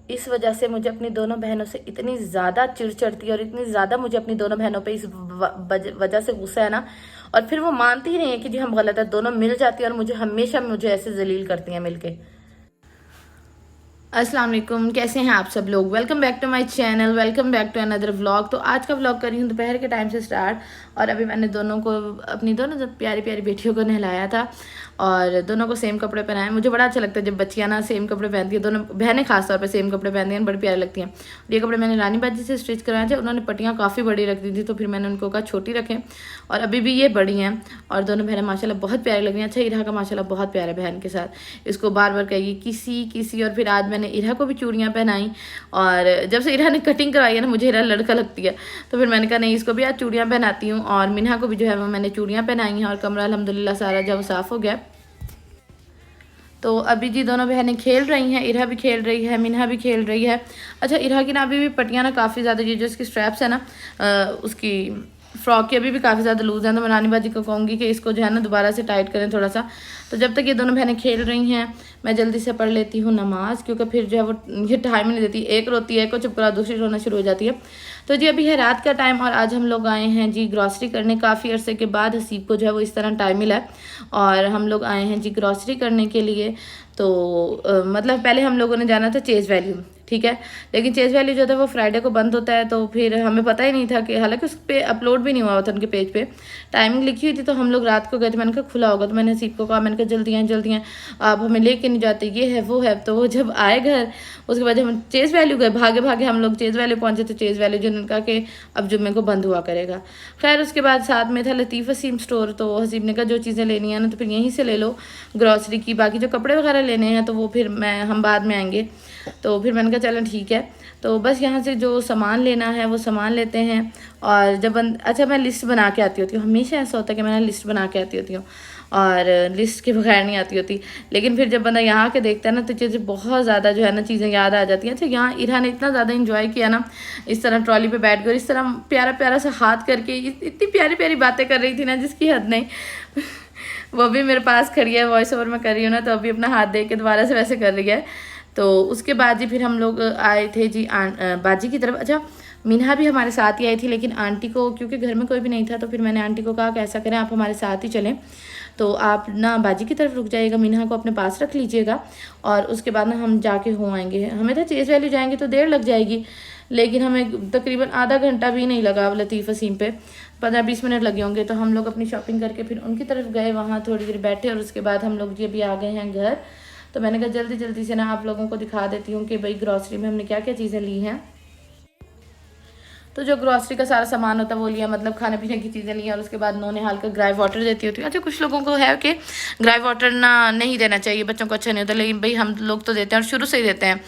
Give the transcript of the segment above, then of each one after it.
इस वजह से मुझे अपनी दोनों बहनों से इतनी ज़्यादा चिढ़ चढ़ती है और इतनी ज़्यादा मुझे अपनी दोनों बहनों पे इस वजह से गुस्सा है ना। और फिर वो मानती ही नहीं है कि जी हम गलत है, दोनों मिल जाती है और मुझे हमेशा मुझे ऐसे जलील करती हैं मिलके। अस्सलाम वालेकुम, कैसे हैं आप सब लोग। Welcome back to my channel, welcome back to another vlog. तो आज का व्लॉग कर रही हूँ दोपहर के टाइम से स्टार्ट। और अभी मैंने अपनी दोनों प्यारी प्यारी बेटियों को नहलाया था और दोनों को सेम कपड़े पहनाए। मुझे बड़ा अच्छा लगता है जब बच्चियाँ ना सेम कपड़े पहनती हैं, दोनों बहनें खासतौर पर सेम कपड़े पहनती हैं, बड़ी प्यारी लगती हैं। ये कपड़े मैंने रानी बाजी से स्टिच करवाए थे, उन्होंने पट्टियाँ काफ़ी बड़ी रख दी थी, तो फिर मैंने उनको कहा छोटी रखें, और अभी भी ये बड़ी हैं। और दोनों बहनें माशाल्लाह बहुत प्यारी लग रही हैं। अच्छा, इरहा का माशाल्लाह बहुत प्यारा है बहन के साथ, इसको बार बार कहेगी किसी किसी। और फिर आज मैंने इरहा को भी चूड़ियाँ पहनाई, और जब से इरहा ने कटिंग करवाई है ना, मुझे इरहा लड़का लगती है, तो फिर मैंने कहा नहीं, इसको भी आज चूड़ियाँ पहनाती हूँ। और मिन्हा को भी जो है वो मैंने चूड़ियाँ पहनाई हैं, और कमरा अल्हम्दुलिल्लाह सारा जब साफ़ हो गया। तो अभी जी दोनों बहनें खेल रही हैं, इरहा भी खेल रही है, मिन्हा भी खेल रही है। अच्छा, इरहा की ना अभी भी पट्टियाँ ना काफ़ी ज़्यादा, ये जो इसकी स्ट्रैप्स है ना, उसकी फ्रॉक की अभी भी काफ़ी ज़्यादा लूज़ है। तो मैं रानी बाजी को कहूँगी कि इसको जो है ना दोबारा से टाइट करें थोड़ा सा। तो जब तक ये दोनों बहनें खेल रही हैं, मैं जल्दी से पढ़ लेती हूँ नमाज़, क्योंकि फिर जो है वो ये टाइम नहीं देती, एक रोती है, एक को चुप करा, दूसरी रोना शुरू हो जाती है। तो जी अभी है रात का टाइम, और आज हम लोग आए हैं जी ग्रॉसरी करने। काफ़ी अरसे के बाद हसीब को जो है वो इस तरह टाइम मिला है, और हम लोग आए हैं जी ग्रॉसरी करने के लिए। तो मतलब पहले हम लोगों ने जाना था चेज़ वैल्यू, ठीक है, लेकिन चेज़ वैल्यू जो था वो फ्राइडे को बंद होता है, तो फिर हमें पता ही नहीं था कि, हालांकि उस पर अपलोड भी नहीं हुआ था उनके पेज पे, टाइमिंग लिखी हुई थी। तो हम लोग रात को गए थे, मैंने कहा खुला होगा, तो मैंने हसीब को कहा, मैंने कहा जल्दी हैं आप हमें लेके नहीं जाते, ये है वो है। तो वो जब आए घर, उसके बाद हम चेज़ वैल्यू गए, भागे भागे हम लोग चेज़ वैल्यू पहुंचे। तो चेज़ वैल्यू जिन्होंने कहा कि अब जुम्मे को बंद हुआ करेगा। खैर उसके बाद साथ में था लतीफ़ वसीम स्टोर, तो हसीब ने कहा जो चीज़ें लेनी है ना तो फिर यहीं से ले लो ग्रॉसरी की, बाकी जो कपड़े वगैरह लेने हैं तो वो फिर हम बाद में आएंगे। तो फिर मैंने कहा चलो ठीक है, तो बस यहाँ से जो सामान लेना है वो सामान लेते हैं। और जब अच्छा, मैं लिस्ट बना के आती होती हूँ, हमेशा ऐसा होता है कि मैं लिस्ट बना के आती होती हूँ, और लिस्ट के बगैर नहीं आती होती। लेकिन फिर जब बंदा यहाँ के देखता है ना, तो चीज़ें बहुत ज़्यादा जो है ना चीज़ें याद आ जाती हैं। अच्छा, यहाँ इरहा ने इतना ज़्यादा इंजॉय किया ना, इस तरह ट्रॉली पे बैठ कर इस तरह प्यारा प्यारा सा हाथ करके इतनी प्यारी प्यारी बातें कर रही थी ना, जिसकी हद नहीं। वो भी मेरे पास खड़ी है, वॉइस ओवर में कर रही हूँ ना, तो अभी अपना हाथ दे के दोबारा से वैसे कर रही है। तो उसके बाद जी फिर हम लोग आए थे जी बाजी की तरफ। अच्छा, मिन्हा भी हमारे साथ ही आई थी, लेकिन आंटी को, क्योंकि घर में कोई भी नहीं था, तो फिर मैंने आंटी को कहा कि ऐसा करें, आप हमारे साथ ही चलें, तो आप ना बाजी की तरफ रुक जाइएगा, मिन्हा को अपने पास रख लीजिएगा, और उसके बाद ना हम जाके हो आएंगे। हमें तो चेज़ वैल्यू जाएंगे तो देर लग जाएगी, लेकिन हमें तकरीबन आधा घंटा भी नहीं लगा लतीफ़ वसीम पे, 15-20 मिनट लगे होंगे। तो हम लोग अपनी शॉपिंग करके फिर उनकी तरफ गए, वहाँ थोड़ी देर बैठे, और उसके बाद हम लोग जी अभी आ गए हैं घर। तो मैंने कहा जल्दी जल्दी से ना आप लोगों को दिखा देती हूँ कि भाई ग्रॉसरी में हमने क्या क्या चीज़ें ली हैं। तो जो ग्रॉसरी का सारा सामान होता है वो लिया, मतलब खाने पीने की चीज़ें ली, और उसके बाद नौनिहाल का ग्राई वाटर देती होती है। अच्छा, कुछ लोगों को है कि ग्राई वाटर ना नहीं देना चाहिए, बच्चों को अच्छा नहीं होता, लेकिन भाई हम लोग तो देते हैं, और शुरू से ही देते हैं,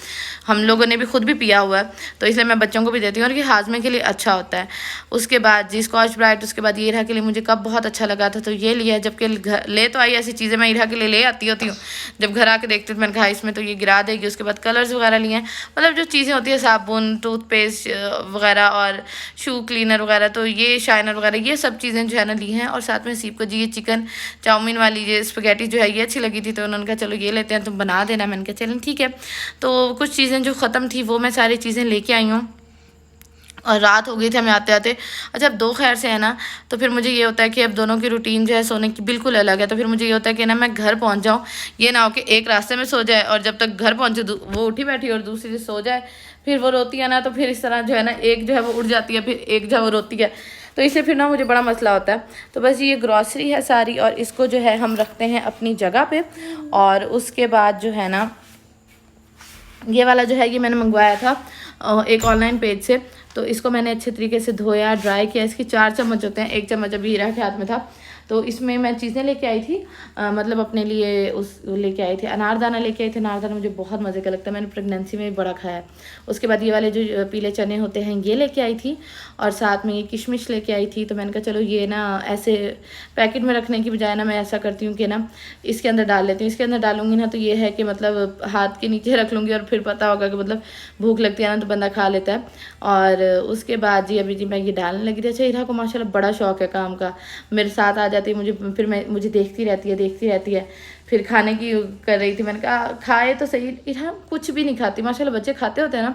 हम लोगों ने भी खुद भी पिया हुआ है, तो इसलिए मैं बच्चों को भी देती हूँ, और ये हाजमे के लिए अच्छा होता है। उसके बाद जी स्कॉच ब्राइट, उसके बाद ये इरहा के लिए मुझे कब बहुत अच्छा लगा था, तो ये लिया। जबकि ले तो आई ऐसी चीज़ें मैं इरहा के लिए ले आती होती हूँ, जब घर आके देखती हूँ मैंने कहा इसमें तो ये गिरा देगी। उसके बाद कलर्स वगैरह लिए, मतलब जो चीज़ें होती है, साबुन, टूथपेस्ट वगैरह, और शू क्लीनर वगैरह, तो ये शाइनर वगैरह, ये सब चीज़ें जो है ना ली हैं। और साथ में सीप को जी ये चिकन चाउमीन वाली ये स्पगेटी जो है ये अच्छी लगी थी, तो उन्होंने कहा चलो ये लेते हैं, तुम बना देना। मैंने कहा चलें ठीक है। तो कुछ चीज़ें जो ख़त्म थी वो मैं सारी चीज़ें लेके आई हूँ, और रात हो गई थी हमें आते आते। अच्छा, अब दो खैर से है ना, तो फिर मुझे ये होता है कि अब दोनों की रूटीन जो है सोने की बिल्कुल अलग है। तो फिर मुझे ये होता है कि ना मैं घर पहुंच जाऊं, ये ना हो कि एक रास्ते में सो जाए और जब तक घर पहुंचे वो उठी बैठी और दूसरी सो जाए, फिर वो रोती है ना, तो फिर इस तरह जो है ना एक जो है वो उठ जाती है, फिर एक जो है वो रोती है, तो इससे फिर ना मुझे बड़ा मसला होता है। तो बस ये ग्रॉसरी है सारी, और इसको जो है हम रखते हैं अपनी जगह पे। और उसके बाद जो है ना ये वाला जो है ये मैंने मंगवाया था एक ऑनलाइन पेज से, तो इसको मैंने अच्छे तरीके से धोया, ड्राई किया। इसके 4 चम्मच होते हैं, 1 चम्मच अभी हीरा के हाथ में था। तो इसमें मैं चीज़ें लेके आई थी, मतलब अपने लिए उस लेके आई थी, अनारदाना लेके आई थी। अनारदाना मुझे बहुत मज़े का लगता है, मैंने प्रेगनेंसी में भी बड़ा खाया है। उसके बाद ये वाले जो पीले चने होते हैं ये लेके आई थी, और साथ में ये किशमिश लेके आई थी। तो मैंने कहा चलो ये ना ऐसे पैकेट में रखने की बजाय ना मैं ऐसा करती हूँ कि ना इसके अंदर डाल लेती हूँ। इसके अंदर डालूंगी ना तो ये है कि मतलब हाथ के नीचे रख लूँगी, और फिर पता होगा कि मतलब भूख लगती है ना तो बंदा खा लेता है। और उसके बाद जी अभी जी मैं ये डालने लगी थी। अच्छा, हीरा को माशाल्लाह बड़ा शौक है काम का, मेरे साथ आ जाती है, मुझे देखती रहती है। फिर खाने की कर रही थी। मैंने कहा खाए तो सही। इरा कुछ भी नहीं खाती, माशाल्लाह बच्चे खाते होते हैं ना,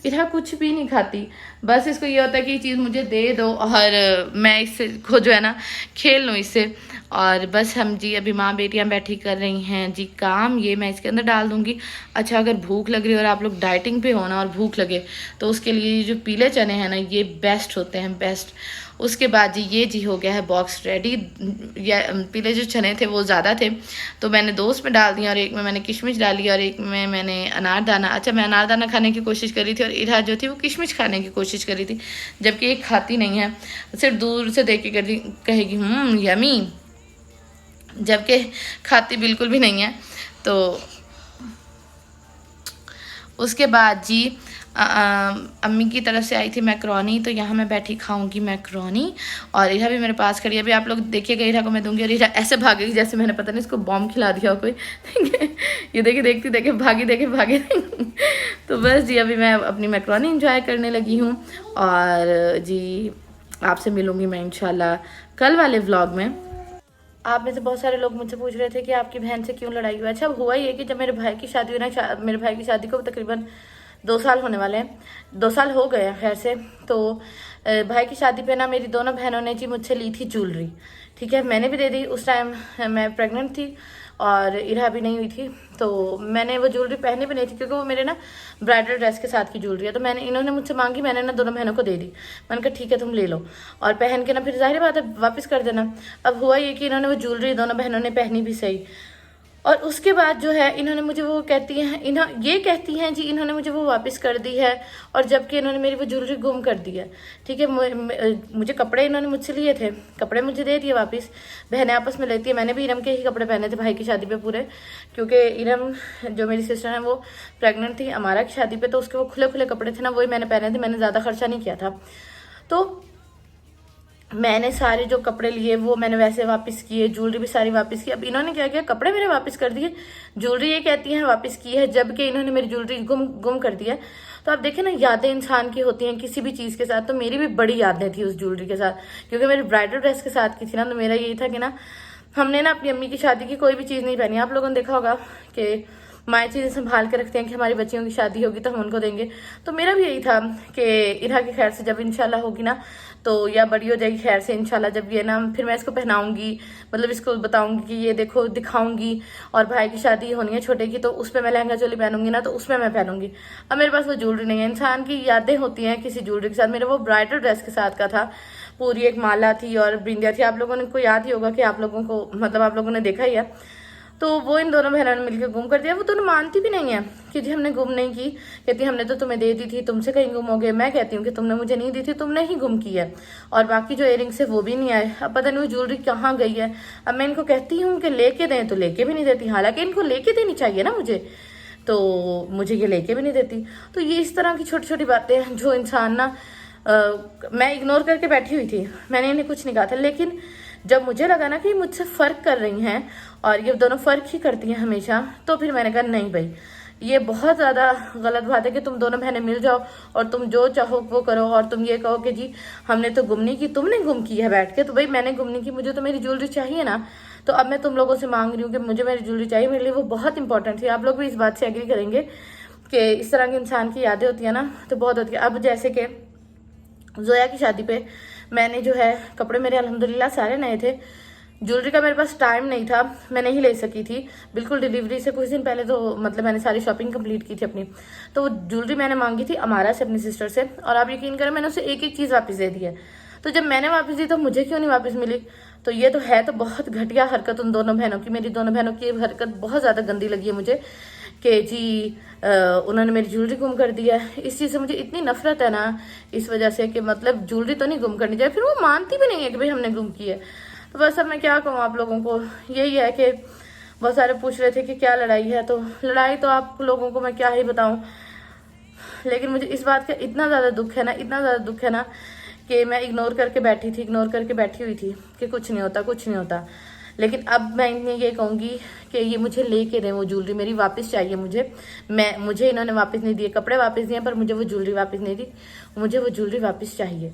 इरा कुछ भी नहीं खाती। बस इसको ये होता है कि ये चीज़ मुझे दे दो और मैं इससे को जो है ना खेल लूँ इससे। और बस हम जी अभी माँ बेटियाँ बैठी कर रही हैं जी काम, ये मैं इसके अंदर डाल दूँगी। अच्छा, अगर भूख लग रही है और आप लोग डाइटिंग पे हो ना और भूख लगे तो उसके लिए जो पीले चने हैं ना ये बेस्ट होते हैं, बेस्ट। उसके बाद जी ये जी हो गया है बॉक्स रेडी। या पीले जो चने थे वो ज़्यादा थे तो मैंने 2 उसमें डाल दिया और एक में मैंने किशमिश डाली और एक में मैंने अनारदाना। अच्छा, मैं अनारदाना खाने की कोशिश कर रही थी और इरा जो थी वो किशमिश खाने की कोशिश कर रही थी, जबकि एक खाती नहीं है, सिर्फ दूर से देख के कहेगी यमी, जबकि खाती बिल्कुल भी नहीं है। तो उसके बाद जी अम्मी की तरफ से आई थी मैक्रोनी, तो यहाँ मैं बैठी खाऊंगी मैक्रोनी और इरा भी मेरे पास खड़ी है। अभी आप लोग देखिएगा इरा को मैं दूंगी और इरा ऐसे भागेगी जैसे मैंने पता नहीं इसको बॉम्ब खिला दिया हो कोई। ये देखिए देखती देखे भागी देखे भागे। तो बस जी अभी मैं अपनी मैक्रोनी इंजॉय करने लगी हूँ और जी आपसे मिलूँगी मैं इंशाल्लाह कल वाले व्लॉग में। आप में से बहुत सारे लोग मुझसे पूछ रहे थे कि आपकी बहन से क्यों लड़ाई हुई। अच्छा, हुआ ये कि जब मेरे भाई की शादी हुई ना, मेरे भाई की शादी को तकरीबन 2 साल होने वाले हैं, 2 साल हो गए हैं खैर से। तो भाई की शादी पे ना मेरी दोनों बहनों ने जी मुझसे ली थी ज्वेलरी, ठीक है, मैंने भी दे दी। उस टाइम मैं प्रेग्नेंट थी और इरा भी नहीं हुई थी, तो मैंने वो ज्वेलरी पहनी भी नहीं थी क्योंकि वो मेरे ना ब्राइडल ड्रेस के साथ की ज्वेलरी है। तो इन्होंने मुझसे मांगी, मैंने ना दोनों बहनों को दे दी। मैंने कहा ठीक है तुम ले लो और पहन के ना फिर जाहिर बात है वापस कर देना। अब हुआ ये कि इन्होंने वो ज्वेलरी दोनों बहनों ने पहनी भी सही और उसके बाद जो है इन्होंने मुझे वो ये कहती हैं जी इन्होंने मुझे वो वापस कर दी है और जबकि इन्होंने मेरी वो ज्वेलरी गुम कर दी है, ठीक है। मुझे कपड़े इन्होंने मुझसे लिए थे, कपड़े मुझे दे दिए वापस, बहनें आपस में लेती है। मैंने भी इरम के ही कपड़े पहने थे भाई की शादी पे पूरे, क्योंकि इरम जो मेरी सिस्टर है वो प्रेगनेंट थी अमारा की शादी पे, तो उसके वो खुले खुले कपड़े थे ना वही मैंने पहने थे, मैंने ज़्यादा खर्चा नहीं किया था। तो मैंने सारे जो कपड़े लिए वो मैंने वैसे वापस किए, ज्वेलरी भी सारी वापस की। अब इन्होंने क्या किया, कपड़े मेरे वापस कर दिए, ज्वेलरी ये कहती है वापस की है, जबकि इन्होंने मेरी ज्वेलरी गुम कर दिया। तो आप देखें ना, यादें इंसान की होती हैं किसी भी चीज़ के साथ। तो मेरी भी बड़ी यादें थी उस ज्वेलरी के साथ, क्योंकि मेरी ब्राइडल ड्रेस के साथ की थी ना। तो मेरा यही था कि ना हमने ना अपनी अम्मी की शादी की कोई भी चीज़ नहीं पहनी। आप लोगों ने देखा होगा कि माएँ चीज़ें संभाल के रखते हैं कि हमारी बच्चियों की शादी होगी तो हम उनको देंगे। तो मेरा भी यही था कि इरा की खैर से जब इंशाल्लाह होगी ना, तो या बड़ी हो जाएगी खैर से इंशाल्लाह, जब ये ना फिर मैं इसको पहनाऊंगी, मतलब इसको बताऊंगी कि ये देखो, दिखाऊंगी। और भाई की शादी होनी है छोटे की, तो उस पर मैं लहंगा चोली पहनूंगी ना, तो उसमें मैं पहनूंगी। अब मेरे पास वो ज्वेलरी नहीं है। इंसान की यादें होती हैं किसी ज्वेलरी के साथ। मेरा वो ब्राइडल ड्रेस के साथ का था, पूरी एक माला थी और बिंदिया थी। आप लोगों को याद ही होगा कि आप लोगों को मतलब आप लोगों ने देखा ही है। तो वो इन दोनों बहनों ने मिलकर गुम कर दिया। वो दोनों मानती भी नहीं है कि जी हमने गुम नहीं की, कहती हमने तो तुम्हें दे दी थी, तुमसे कहीं गुम हो गए। मैं कहती हूँ कि तुमने मुझे नहीं दी थी, तुमने ही गुम की है। और बाकी जो इयरिंग्स है वो भी नहीं आए। अब पता नहीं वो ज्वेलरी कहाँ गई है। अब मैं इनको कहती हूँ कि लेके दें तो लेके भी नहीं देती, हालांकि इनको लेके देनी चाहिए ना मुझे, तो मुझे ये लेके भी नहीं देती। तो ये इस तरह की छोटी छोटी बातें हैं जो इंसान ना मैं इग्नोर करके बैठी हुई थी, मैंने इन्हें कुछ नहीं कहा था। लेकिन जब मुझे लगा ना कि मुझसे फ़र्क कर रही हैं और ये दोनों फ़र्क ही करती हैं हमेशा, तो फिर मैंने कहा नहीं भाई, ये बहुत ज़्यादा गलत बात है कि तुम दोनों बहनें मिल जाओ और तुम जो चाहो वो करो और तुम ये कहो कि जी हमने तो गुम नहीं की, तुमने गुम की है बैठ के। तो भाई मैंने गुम नहीं की, मुझे तो मेरी ज्वेलरी चाहिए ना। तो अब मैं तुम लोगों से मांग रही हूँ कि मुझे मेरी ज्वेलरी चाहिए, मेरे लिए वो बहुत इंपॉर्टेंट थी। आप लोग भी इस बात से एग्री करेंगे कि इस तरह के इंसान की यादें होती है ना, तो बहुत होती है। अब जैसे कि जोया की शादी पे मैंने जो है कपड़े मेरे अल्हम्दुलिल्लाह सारे नए थे, ज्वेलरी का मेरे पास टाइम नहीं था, मैं नहीं ले सकी थी बिल्कुल। डिलीवरी से कुछ दिन पहले तो मतलब मैंने सारी शॉपिंग कंप्लीट की थी अपनी। तो वो ज्वेलरी मैंने मांगी थी अमारा से, अपनी सिस्टर से, और आप यकीन करें मैंने उसे एक एक चीज़ वापस दे दी है। तो जब मैंने वापस दी तो मुझे क्यों नहीं वापस मिली? तो ये तो है तो बहुत घटिया हरकत उन दोनों बहनों की। मेरी दोनों बहनों की हरकत बहुत ज़्यादा गंदी लगी है मुझे कि जी उन्होंने मेरी ज्वेलरी गुम कर दी है। इस चीज़ से मुझे इतनी नफरत है ना, इस वजह से कि मतलब ज्वेलरी तो नहीं गुम करनी चाहिए। फिर वो मानती भी नहीं है कि भाई हमने गुम की है। तो बस अब मैं क्या कहूँ आप लोगों को, यही है कि बहुत सारे पूछ रहे थे कि क्या लड़ाई है, तो लड़ाई तो आप लोगों को मैं क्या ही बताऊँ। लेकिन मुझे इस बात का इतना ज़्यादा दुख है ना, इतना ज़्यादा दुख है ना, कि मैं इग्नोर करके बैठी हुई थी कि कुछ नहीं होता, कुछ नहीं होता। लेकिन अब मैं इन्हें ये कहूँगी कि ये मुझे लेके दें, वो ज्वेलरी मेरी वापस चाहिए मुझे इन्होंने वापस नहीं दिए, कपड़े वापस दिए पर मुझे वो ज्वेलरी वापस नहीं दी, मुझे वो ज्वेलरी वापस चाहिए।